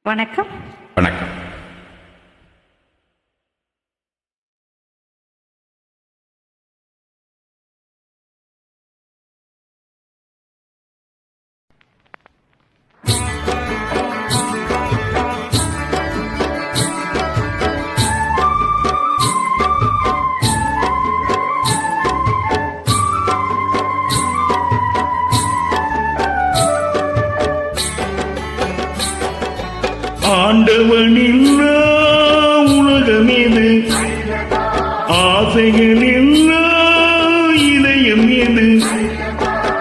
வணக்கம். வணக்கம். ஆண்டவனில்லா உலகமேது, ஆசைகளில்லா இதயம் ஏது.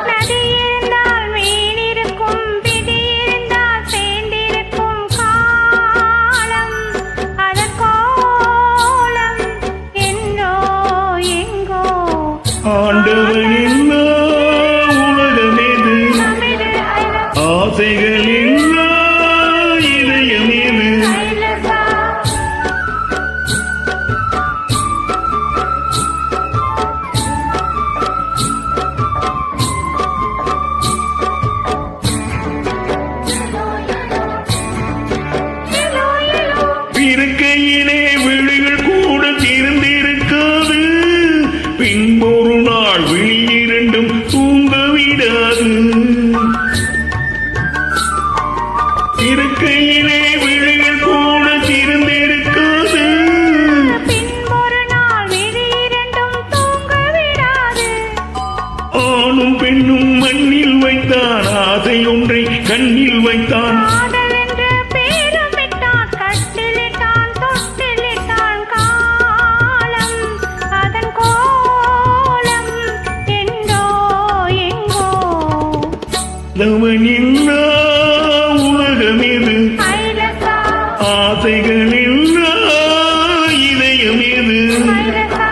நதியிருந்தால் மீனிருக்கும், விதியிருந்தால் சேர்ந்திருக்கும் காலம், அதன் கோலம் என்றோ எங்கோ. ஆண்டவனில்லா உலகமேது, ஆசைகளில்லா இதயம் ஏது. இருக்கையிலே விழிகள் கூட திறந்திருக்காது, பின்பொரு நாள் விழியிரண்டும் தூங்க விடாது. இருக்கையிலே விழிகள் கூட திறந்திருக்காது, பின்பொரு நாள் விழியிரண்டும் தூங்க விடாது. ஆணும் பெண்ணும் மண்ணில் வைத்தான், ஆசை ஒன்றை கண்ணில் வைத்தான். காதலென்று பேருமிட்டான், கட்டிலிட்டான், தொட்டிலிட்டான் காலம், அதன் கோலம் என்றோ எங்கோ. அவனில்லா உலகமேது, ஐலசா, ஆசைகளில்லா இதயம் ஏது. ஐலசா.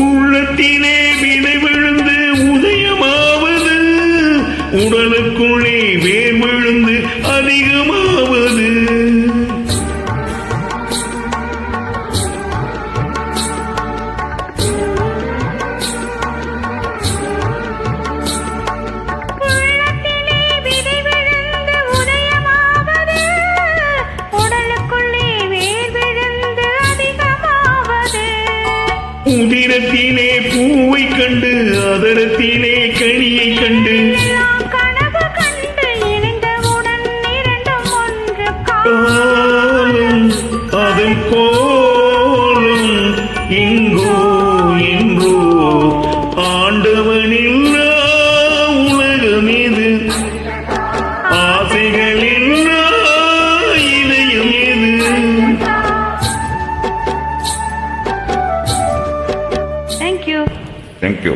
உள்ளத்திலே விதை விழுந்து உதயமாவது, உடலுக்குள்ளே வேர் விழுந்து அதிகமாவது. உள்ளத்திலே விதை விழுந்து உதயமாவது, உடலுக்குள்ளே வேர் விழுந்து அதிகமாவது. உதிரத்திலே பூவை கண்டு, அதரத்திலே கனியை கண்டு, எல்லாம் கனவு கண்டு இணைந்தவுடன் இரண்டும் ஒன்று காலம் அதன் கோலம் எங்கோ என்றோ. ஆண்டவனில்லா உலகமேது, ஆசைகளில்லா இதயம் ஏது. Thank you. தேங்க்யூ.